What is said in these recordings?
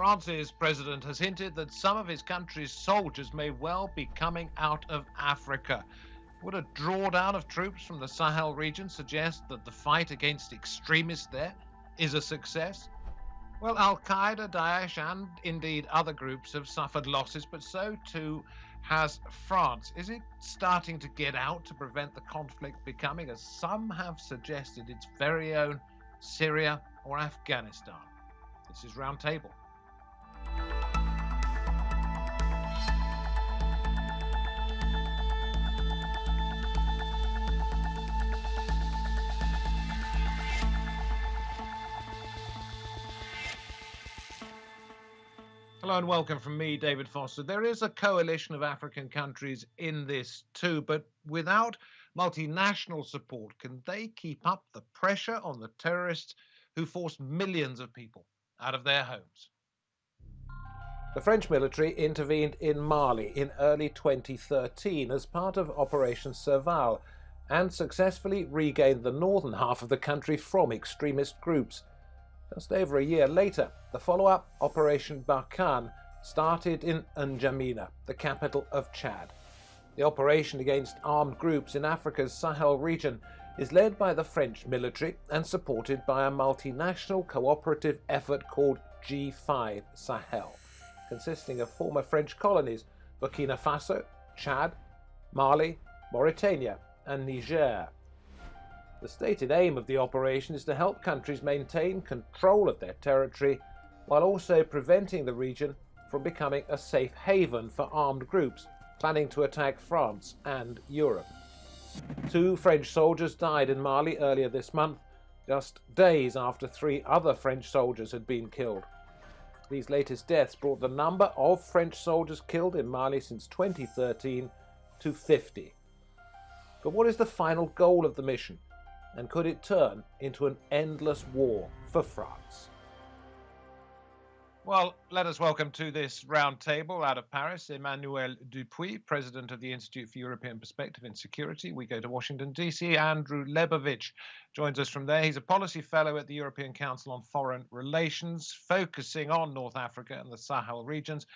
France's president has hinted that some of his country's soldiers may well be coming out of Africa. Would a drawdown of troops from the Sahel region suggest that the fight against extremists there is a success? Well, Al-Qaeda, Daesh, and indeed other groups have suffered losses, but so too has France. Is it starting to get out to prevent the conflict becoming, as some have suggested, its very own Syria or Afghanistan? This is Roundtable. Hello and welcome from me, David Foster. There is a coalition of African countries in this too, but without multinational support, can they keep up the pressure on the terrorists who forced millions of people out of their homes? The French military intervened in Mali in early 2013 as part of Operation SAHEL and successfully regained the northern half of the country from extremist groups. Just over a year later, the follow-up Operation Barkhane started in N'Djamena, the capital of Chad. The operation against armed groups in Africa's Sahel region is led by the French military and supported by a multinational cooperative effort called G5 Sahel, consisting of former French colonies Burkina Faso, Chad, Mali, Mauritania, and Niger. The stated aim of the operation is to help countries maintain control of their territory while also preventing the region from becoming a safe haven for armed groups planning to attack France and Europe. 2 French soldiers died in Mali earlier this month, just days after 3 other French soldiers had been killed. These latest deaths brought the number of French soldiers killed in Mali since 2013 to 50. But what is the final goal of the mission? And could it turn into an endless war for France? Well, let us welcome to this roundtable out of Paris, Emmanuel Dupuy, President of the Institute for European Perspective in Security. We go to Washington, D.C. Andrew Lebovich joins us from there. He's a policy fellow at the European Council on Foreign Relations, focusing on North Africa and the Sahel regions.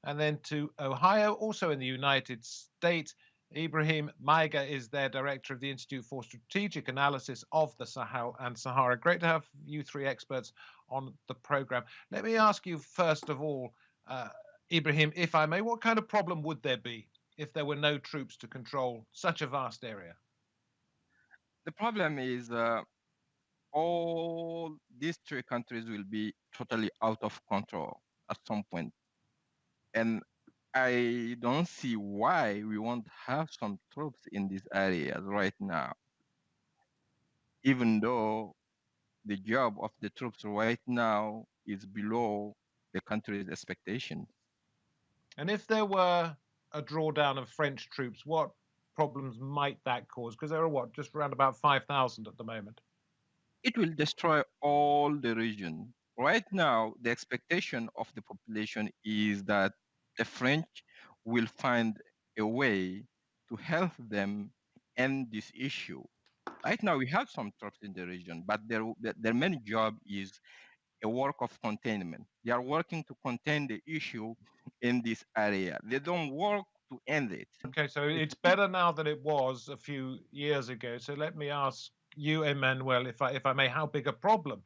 And then to Ohio, also in the United States, Ibrahim Maiga is their director of the Institute for Strategic Analysis of the Sahel and Sahara. Great to have you 3 experts on the program. Let me ask you first of all, Ibrahim, if I may, what kind of problem would there be if there were no troops to control such a vast area? The problem is all these 3 countries will be totally out of control at some point. And I don't see why we won't have some troops in these areas right now, even though the job of the troops right now is below the country's expectations. And if there were a drawdown of French troops, what problems might that cause? Because there are, just around about 5,000 at the moment. It will destroy all the region. Right now, the expectation of the population is that the French will find a way to help them end this issue. Right now, we have some troops in the region, but their main job is a work of containment. They are working to contain the issue in this area. They don't work to end it. Okay, so it's better now than it was a few years ago. So let me ask you, Emmanuel, if I may, how big a problem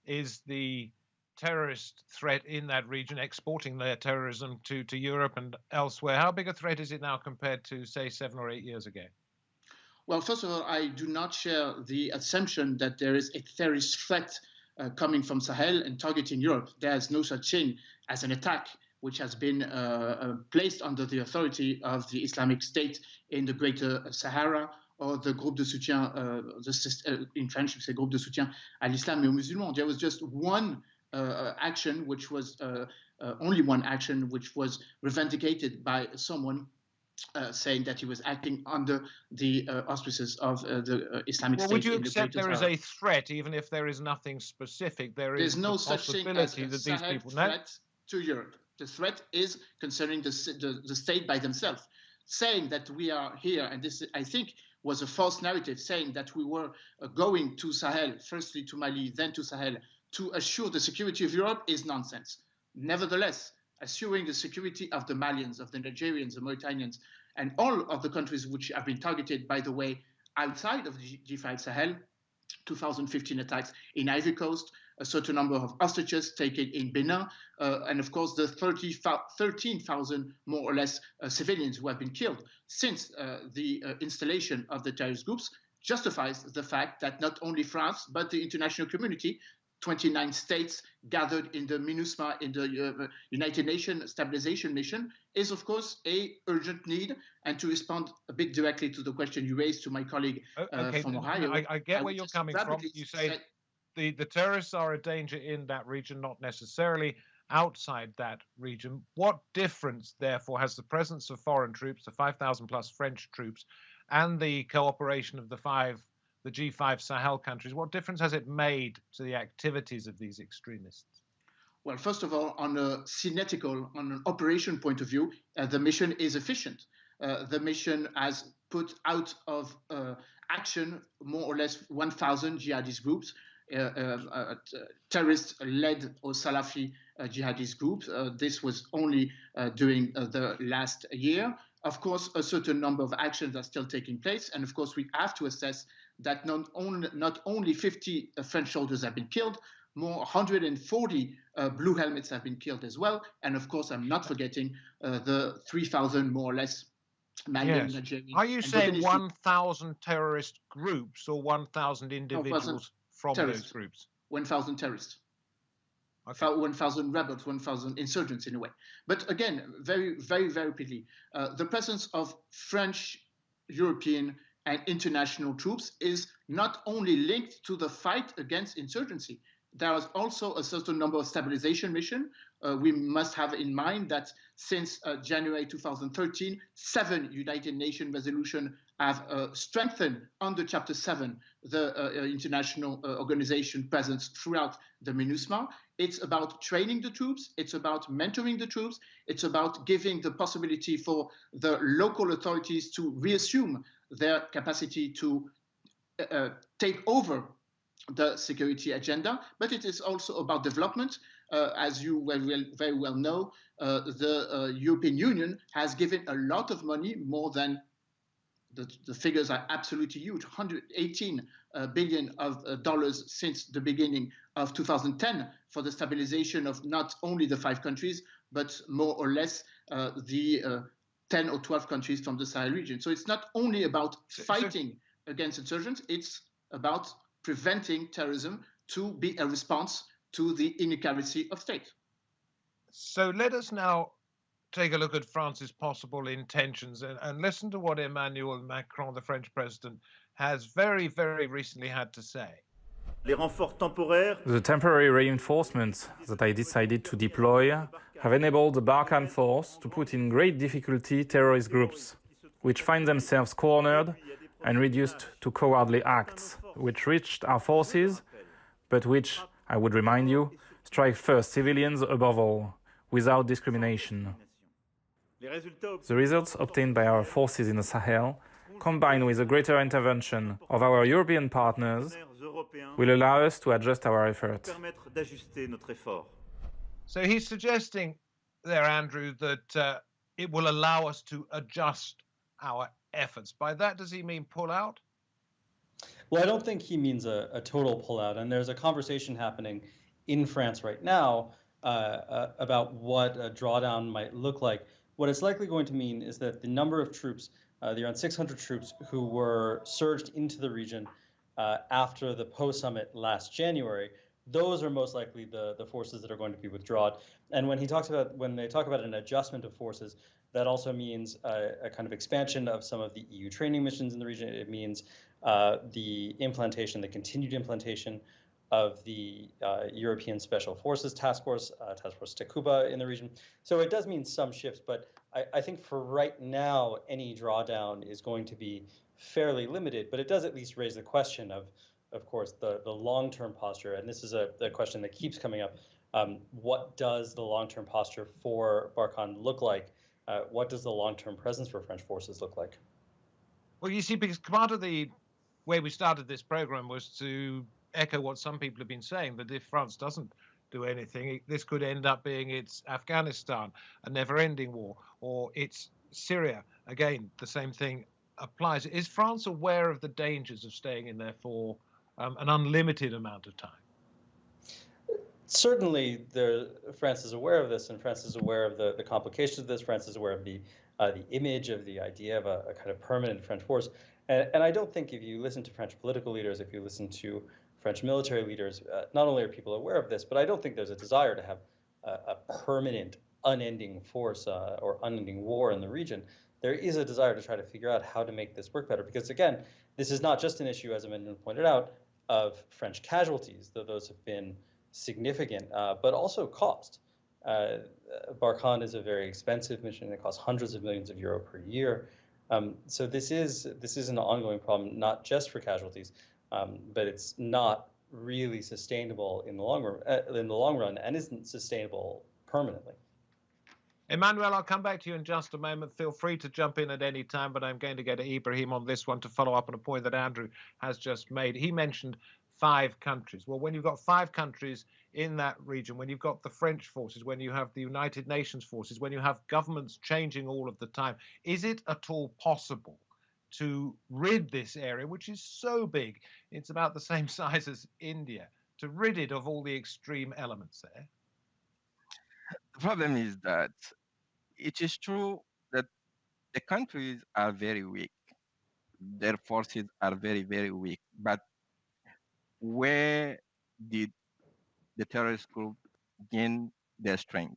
is the terrorist threat in that region, exporting their terrorism to Europe and elsewhere? How big a threat is it now compared to, say, 7 or 8 years ago? Well, first of all, I do not share the assumption that there is a terrorist threat coming from Sahel and targeting Europe. There is no such thing as an attack which has been placed under the authority of the Islamic State in the Greater Sahara, or the groupe de soutien, in French, c'est groupe de soutien à l'islam et aux musulmans. There was just one action, which was only one action, which was revendicated by someone saying that he was acting under the auspices of the Islamic State. Would you accept there is a threat, even if there is nothing specific? There's no such thing as a Sahel threat to Europe. The threat is concerning the state by themselves, saying that we are here, and this, I think, was a false narrative, saying that we were going to Sahel, firstly to Mali, then to Sahel, to assure the security of Europe, is nonsense. Nevertheless, assuring the security of the Malians, of the Nigerians, the Mauritanians, and all of the countries which have been targeted, by the way, outside of the G5 Sahel, 2015 attacks in Ivory Coast, a certain number of hostages taken in Benin, and of course the 13,000 more or less civilians who have been killed since the installation of the terrorist groups justifies the fact that not only France, but the international community, 29 states gathered in the MINUSMA, in the United Nations Stabilization Mission, is of course a urgent need. And to respond a bit directly to the question you raised to my colleague from Ohio, I get where you're coming from. You say the terrorists are a danger in that region, not necessarily outside that region. What difference, therefore, has the presence of foreign troops, the 5,000 plus French troops, and the cooperation of the G5 Sahel countries, what difference has it made to the activities of these extremists? Well, first of all, on a synetical, on an operation point of view, the mission is efficient. The mission has put out of action more or less 1,000 jihadist groups, terrorist-led or Salafi jihadist groups. This was only during the last year. Of course, a certain number of actions are still taking place. And of course, we have to assess that not only 50 French soldiers have been killed, more 140 blue helmets have been killed as well. And of course, I'm not forgetting the 3,000 more or less Malian, yes. Nigerian. Are you saying 1,000 terrorist groups or 1,000 individuals from those groups? 1,000 terrorists. Okay. 1,000 rebels, 1,000 insurgents in a way. But again, very, very, very rapidly, the presence of French, European, and international troops is not only linked to the fight against insurgency. There is also a certain number of stabilization missions. We must have in mind that since January 2013, 7 United Nations resolutions have strengthened under Chapter 7 the international organization presence throughout the MINUSMA. It's about training the troops. It's about mentoring the troops. It's about giving the possibility for the local authorities to reassume their capacity to take over the security agenda, but it is also about development. As you very well know, the European Union has given a lot of money, more than the figures are absolutely huge, 118 billion of dollars since the beginning of 2010 for the stabilization of not only the 5 countries, but more or less the 10 or 12 countries from the Sahel region. So it's not only about fighting against insurgents, it's about preventing terrorism to be a response to the inadequacy of state. So let us now take a look at France's possible intentions and listen to what Emmanuel Macron, the French president, has very, very recently had to say. The temporary reinforcements that I decided to deploy have enabled the Barkhane force to put in great difficulty terrorist groups, which find themselves cornered and reduced to cowardly acts, which reached our forces, but which, I would remind you, strike first civilians above all, without discrimination. The results obtained by our forces in the Sahel, combined with a greater intervention of our European partners, will allow us to adjust our effort. So he's suggesting there, Andrew, that it will allow us to adjust our efforts. By that, does he mean pull out? Well, I don't think he means a total pullout. And there's a conversation happening in France right now about what a drawdown might look like. What it's likely going to mean is that the number of troops, the around 600 troops who were surged into the region after the post-summit last January, those are most likely the forces that are going to be withdrawn. And when they talk about an adjustment of forces, that also means a kind of expansion of some of the EU training missions in the region. It means the continued implementation of the European Special Forces Task Force Takuba in the region. So it does mean some shifts, but I think for right now, any drawdown is going to be fairly limited, but it does at least raise the question of course, the long-term posture, and this is a question that keeps coming up. What does the long-term posture for Barkhane look like? What does the long-term presence for French forces look like? Well, you see, because part of the way we started this program was to echo what some people have been saying, that if France doesn't do anything. This could end up being it's Afghanistan, a never-ending war, or it's Syria. Again, the same thing applies. Is France aware of the dangers of staying in there for an unlimited amount of time? Certainly, France is aware of this, and France is aware of the complications of this. France is aware of the image of the idea of a kind of permanent French force. And I don't think if you listen to French political leaders, if you listen to French military leaders, not only are people aware of this, but I don't think there's a desire to have a permanent, unending force or unending war in the region. There is a desire to try to figure out how to make this work better. Because again, this is not just an issue, as Emmanuel pointed out, of French casualties, though those have been significant, but also cost. Barkhane is a very expensive mission. It costs hundreds of millions of euro per year. So this is an ongoing problem, not just for casualties, but it's not really sustainable in the long run, and isn't sustainable permanently. Emmanuel, I'll come back to you in just a moment. Feel free to jump in at any time, but I'm going to get to Ibrahim on this one to follow up on a point that Andrew has just made. He mentioned 5 countries. Well, when you've got 5 countries in that region, when you've got the French forces, when you have the United Nations forces, when you have governments changing all of the time, is it at all possible to rid this area, which is so big, it's about the same size as India, to rid it of all the extreme elements there? The problem is that it is true that the countries are very weak. Their forces are very, very weak. But where did the terrorist group gain their strength?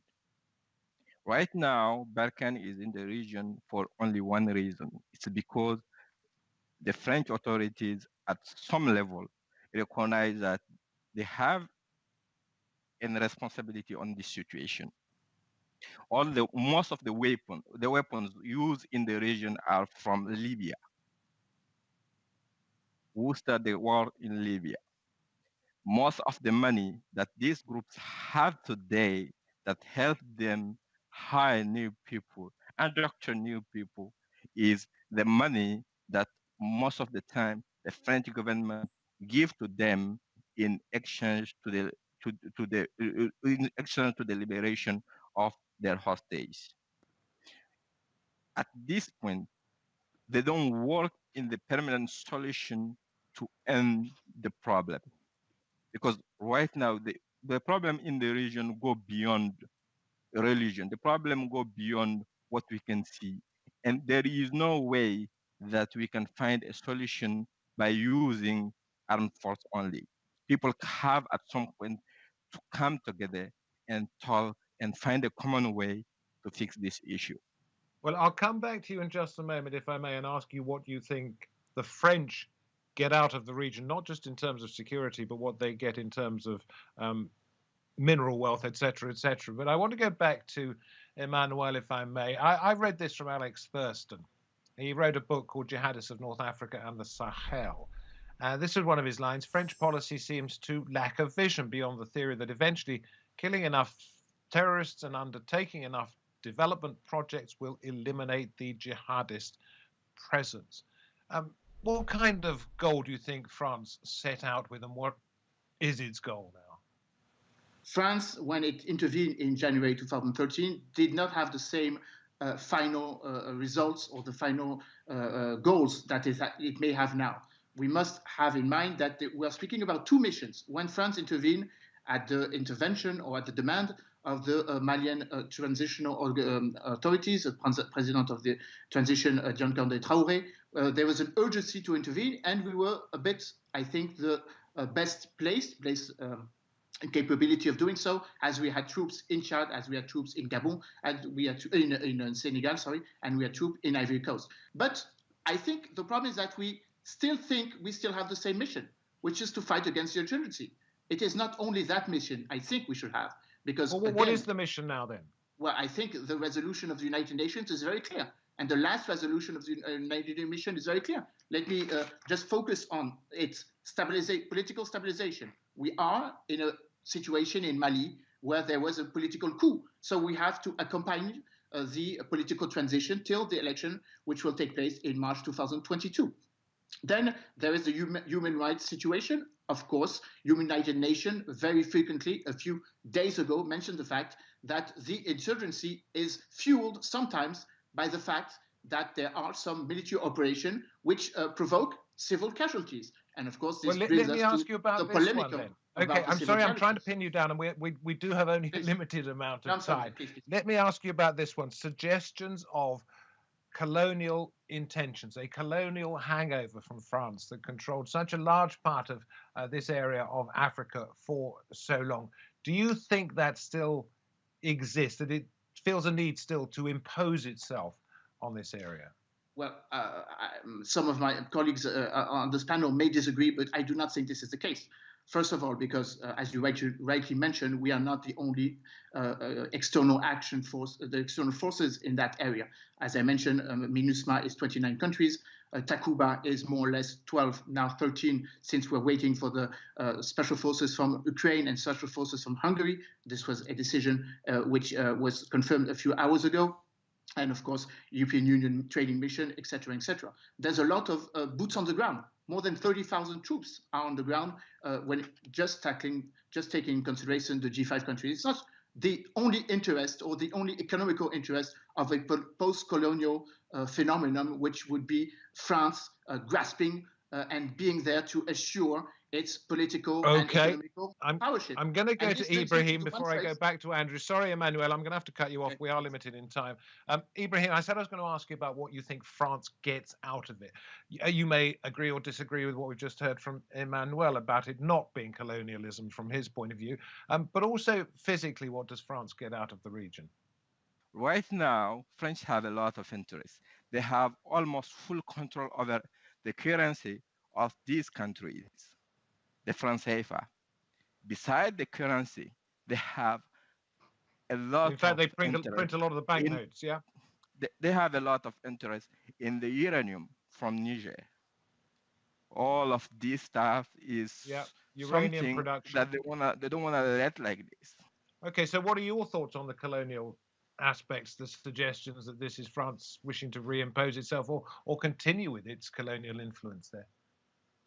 Right now, Barkhane is in the region for only one reason. It's because the French authorities at some level recognize that they have a responsibility on this situation. Most of the weapons used in the region are from Libya. Who started the war in Libya? Most of the money that these groups have today that help them hire new people, induct new people, is the money that most of the time the French government give to them in exchange to the in exchange to the liberation of their hostages. At this point, they don't work in the permanent solution to end the problem. Because right now, the problem in the region go beyond religion. The problem go beyond what we can see. And there is no way that we can find a solution by using armed force only. People have at some point to come together and talk and find a common way to fix this issue. Well, I'll come back to you in just a moment, if I may, and ask you what you think the French get out of the region, not just in terms of security, but what they get in terms of mineral wealth, et cetera, et cetera. But I want to go back to Emmanuel, if I may. I read this from Alex Thurston. He wrote a book called Jihadists of North Africa and the Sahel. This is one of his lines. French policy seems to lack a vision beyond the theory that eventually killing enough terrorists and undertaking enough development projects will eliminate the jihadist presence. What kind of goal do you think France set out with, and what is its goal now? France, when it intervened in January 2013, did not have the same final results or the final goals that it may have now. We must have in mind that we are speaking about 2 missions. When France intervened at the intervention or at the demand of the Malian transitional authorities, the president of the transition, John-Condé Traoré, there was an urgency to intervene, and we were a bit, I think, the best placed capability of doing so, as we had troops in Chad, as we had troops in Gabon, and we had in Senegal, and we had troops in Ivory Coast. But I think the problem is that we still think we still have the same mission, which is to fight against the insurgency. It is not only that mission I think we should have, because what is the mission now then? Well, I think the resolution of the United Nations is very clear, and the last resolution of the United Nations is very clear. Let me just focus on its political stabilization. We are in a situation in Mali where there was a political coup, so we have to accompany the political transition till the election, which will take place in March 2022. Then there is the human rights situation. Of course, United Nations very frequently, a few days ago, mentioned the fact that the insurgency is fueled sometimes by the fact that there are some military operations which provoke civil casualties. And of course, this brings let me us ask to you about the this polemic one then. about Okay, the I'm civil sorry, I'm trying to casualties. pin you down, and we do have only a limited amount of time. Let me ask you about this one. Suggestions of colonial intentions, a colonial hangover from France that controlled such a large part of this area of Africa for so long. Do you think that still exists, that it feels a need still to impose itself on this area? Well, some of my colleagues on this panel may disagree, but I do not think this is the case. First of all, because as you rightly mentioned, we are not the only external action force, the external forces in that area. As I mentioned, MINUSMA is 29 countries. Takuba is more or less 12, now 13, since we're waiting for the special forces from Ukraine and special forces from Hungary. This was a decision which was confirmed a few hours ago. And of course, European Union training mission, et cetera, et cetera. There's a lot of boots on the ground. More than 30,000 troops are on the ground when just taking in consideration the G5 countries. It's not the only interest or the only economical interest of a post-colonial phenomenon, which would be France grasping and being there to assure its political and economical powership. I'm going to go to Ibrahim before I go back to Andrew. Sorry, Emmanuel, I'm going to have to cut you off. We are limited in time. Ibrahim, I said I was going to ask you about what you think France gets out of it. You may agree or disagree with what we've just heard from Emmanuel about it not being colonialism from his point of view, but also physically, what does France get out of the region? Right now, French have a lot of interest. They have almost full control over the currency of these countries, the franc CFA. Beside the currency, they have a lot. In fact, they print a lot of the banknotes. Yeah. They have a lot of interest in the uranium from Niger. All of this stuff is uranium something production that they don't wanna let like this. Okay, so what are your thoughts on the colonial aspects, the suggestions that this is France wishing to reimpose itself or continue with its colonial influence there?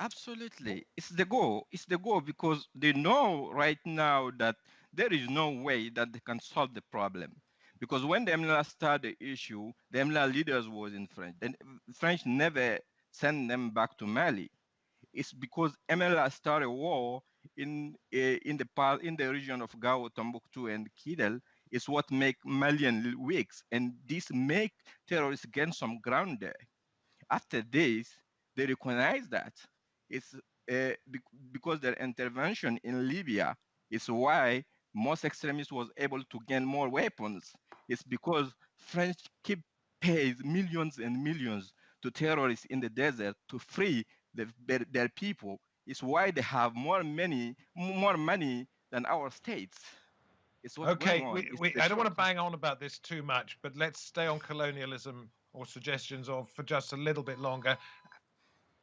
Absolutely. It's the goal. It's the goal because they know right now that there is no way that they can solve the problem. Because when the MLA started the issue, the MLA leaders was in French. And French never sent them back to Mali. It's because MLA started a war in the region of Gao, Tombouctou, and Kidal. Is what make Malian weak, and this make terrorists gain some ground there. After this, they recognize that it's because their intervention in Libya is why most extremists was able to gain more weapons. It's because French keep pays millions and millions to terrorists in the desert to free their people. It's why they have more money than our states. It's what's okay, going on. I don't want to bang on about this too much, but let's stay on colonialism or suggestions of for just a little bit longer.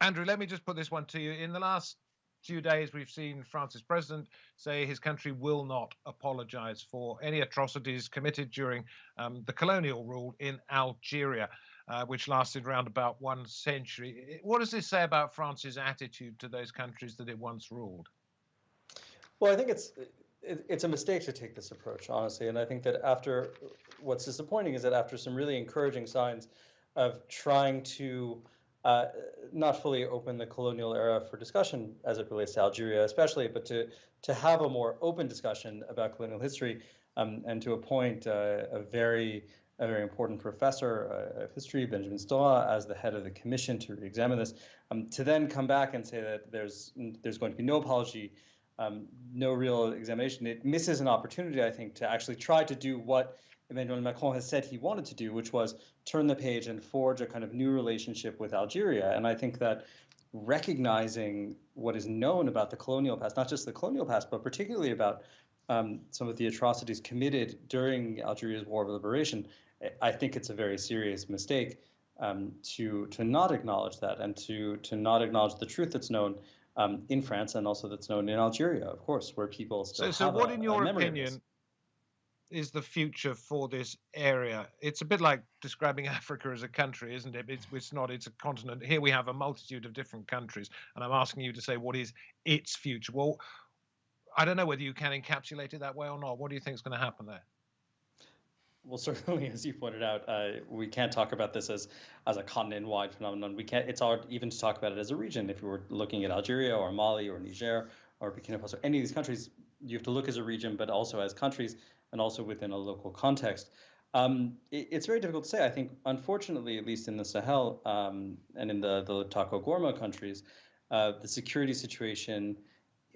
Andrew, let me just put this one to you. In the last few days, we've seen France's president say his country will not apologize for any atrocities committed during the colonial rule in Algeria, which lasted around about 1 century. What does this say about France's attitude to those countries that it once ruled? Well, I think it's a mistake to take this approach, honestly. And I think that after what's disappointing is that after some really encouraging signs of trying to not fully open the colonial era for discussion as it relates to Algeria, especially, but to have a more open discussion about colonial history, and to appoint a very important professor of history, Benjamin Stora, as the head of the commission to re-examine this, to then come back and say that there's going to be no apology, no real examination. It misses an opportunity, I think, to actually try to do what Emmanuel Macron has said he wanted to do, which was turn the page and forge a kind of new relationship with Algeria. And I think that recognizing what is known about the colonial past, not just the colonial past, but particularly about some of the atrocities committed during Algeria's War of Liberation, I think it's a very serious mistake to not acknowledge that and to not acknowledge the truth that's known in France and also that's known in Algeria, of course, where people still have what, a in your memory opinion, is the future for this area? It's a bit like describing Africa as a country, isn't it? It's not, it's a continent. Here we have a multitude of different countries, and I'm asking you to say what is its future. Well, I don't know whether you can encapsulate it that way or not. What do you think is going to happen there? Well, certainly, as you pointed out, we can't talk about this as a continent-wide phenomenon. We can't. It's hard even to talk about it as a region. If you were looking at Algeria or Mali or Niger or Burkina Faso, any of these countries, you have to look as a region, but also as countries, and also within a local context. It's very difficult to say. I think, unfortunately, at least in the Sahel and in the Taco Gorma countries, the security situation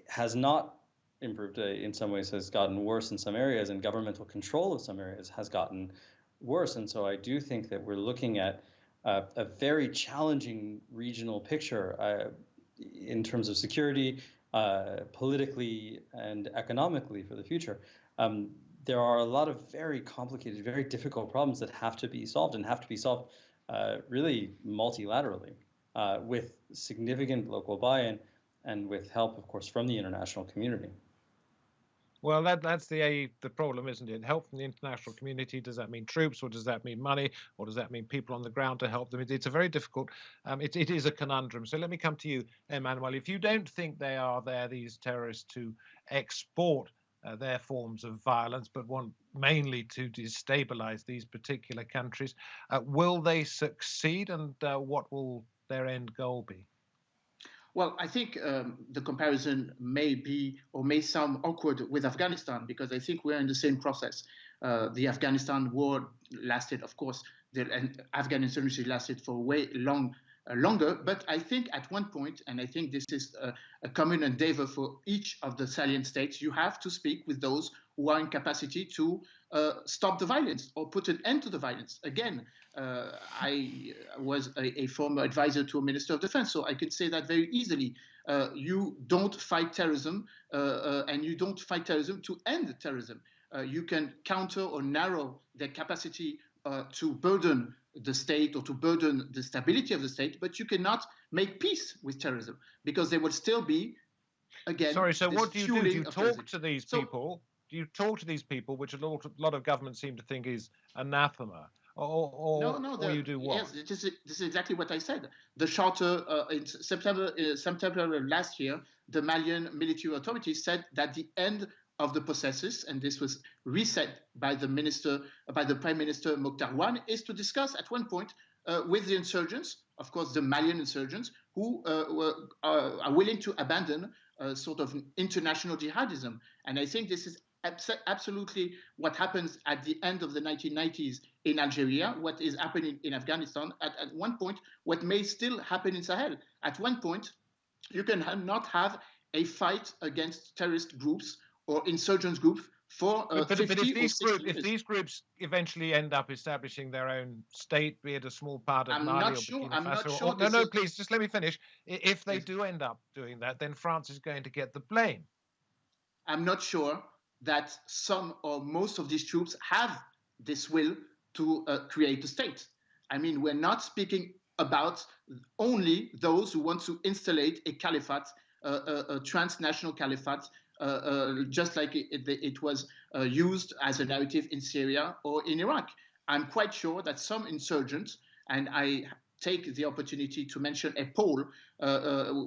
has not improved. In some ways has gotten worse in some areas, and governmental control of some areas has gotten worse. And so I do think that we're looking at a very challenging regional picture in terms of security, politically and economically for the future. There are a lot of very complicated, very difficult problems that have to be solved, and have to be solved really multilaterally with significant local buy-in and with help, of course, from the international community. Well, that's the problem, isn't it? Help from the international community. Does that mean troops, or does that mean money, or does that mean people on the ground to help them? It's a very difficult. It is a conundrum. So let me come to you, Emmanuel. If you don't think they are there, these terrorists, to export their forms of violence, but want mainly to destabilize these particular countries, will they succeed, and what will their end goal be? Well, I think the comparison may be or may sound awkward with Afghanistan, because I think we're in the same process. The Afghanistan war lasted, of course, the Afghan insurgency lasted for way longer. But I think at one point, and I think this is a common endeavor for each of the salient states, you have to speak with those who are in capacity to stop the violence or put an end to the violence. Again, I was a former advisor to a minister of defense, so I could say that very easily. You don't fight terrorism, and you don't fight terrorism to end terrorism. You can counter or narrow their capacity to burden the state or to burden the stability of the state, but you cannot make peace with terrorism, because there will still be, again, sorry, so what do you do? Do you talk to these So, people? Do you talk to these people, which a lot of governments seem to think is anathema? Or you do what? Yes, this is exactly what I said. The charter in September of last year, the Malian military authorities said that the end of the processes, and this was reset by the Prime Minister Mokhtar Wan, is to discuss at one point with the insurgents, of course the Malian insurgents, who are willing to abandon sort of international jihadism. And I think this is absolutely what happens at the end of the 1990s in Algeria, what is happening in Afghanistan, at one point, what may still happen in Sahel. At one point, you can not have a fight against terrorist groups or insurgents groups for 50 but or 60 years. If these groups eventually end up establishing their own state, be it a small part of Mali or Burkina Faso, no, please, just let me finish. If they do end up doing that, then France is going to get the blame. I'm not sure that some or most of these troops have this will to create a state. I mean, we're not speaking about only those who want to installate a caliphate, a transnational caliphate, just like it was used as a narrative in Syria or in Iraq. I'm quite sure that some insurgents, and I take the opportunity to mention a poll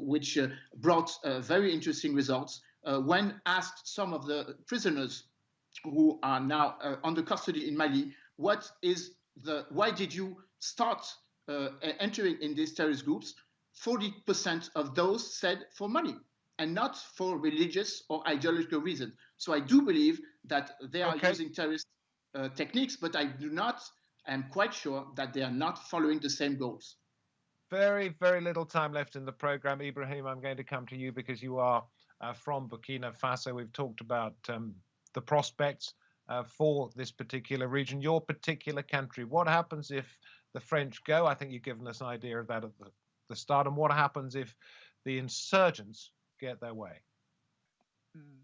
which brought very interesting results, when asked some of the prisoners who are now under custody in Mali, why did you start entering in these terrorist groups? 40% of those said for money, and not for religious or ideological reasons. So I do believe that they are using terrorist techniques, but I'm quite sure that they are not following the same goals. Very, very little time left in the program. Ibrahim, I'm going to come to you because you are from Burkina Faso. We've talked about the prospects for this particular region, your particular country. What happens if the French go? I think you've given us an idea of that at the start. And what happens if the insurgents get their way?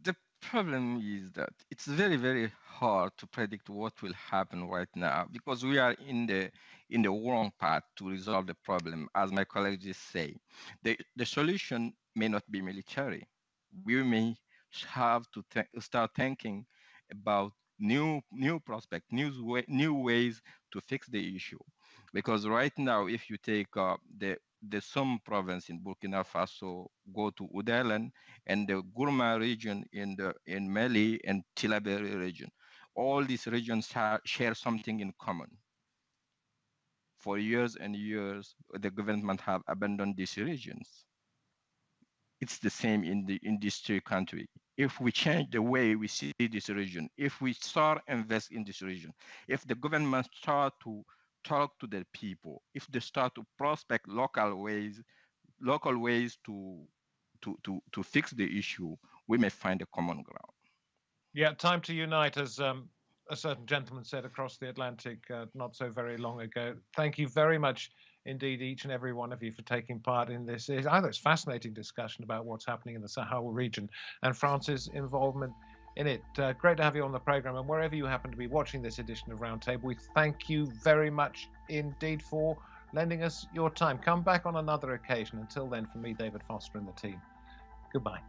The problem is that it's very, very hard to predict what will happen right now, because we are in the wrong path to resolve the problem. As my colleagues just say, the solution may not be military. We may have to start thinking about new prospect, new ways to fix the issue. Because right now, if you take the Somme province in Burkina Faso, go to Ouadélen, and the Gourma region in Mali and Tillabéri region, all these regions share something in common. For years and years, the government have abandoned these regions. It's the same in these three countries. If we change the way we see this region, if we start invest in this region, if the government start to talk to the people, if they start to prospect local ways to fix the issue, we may find a common ground. Yeah, time to unite, as a certain gentleman said across the Atlantic not so very long ago. Thank you very much indeed, each and every one of you, for taking part in this. It's fascinating discussion about what's happening in the Sahel region and France's involvement in it. Great to have you on the program, and wherever you happen to be watching this edition of Roundtable, we thank you very much indeed for lending us your time. Come back on another occasion. Until then, from me, David Foster, and the team, goodbye.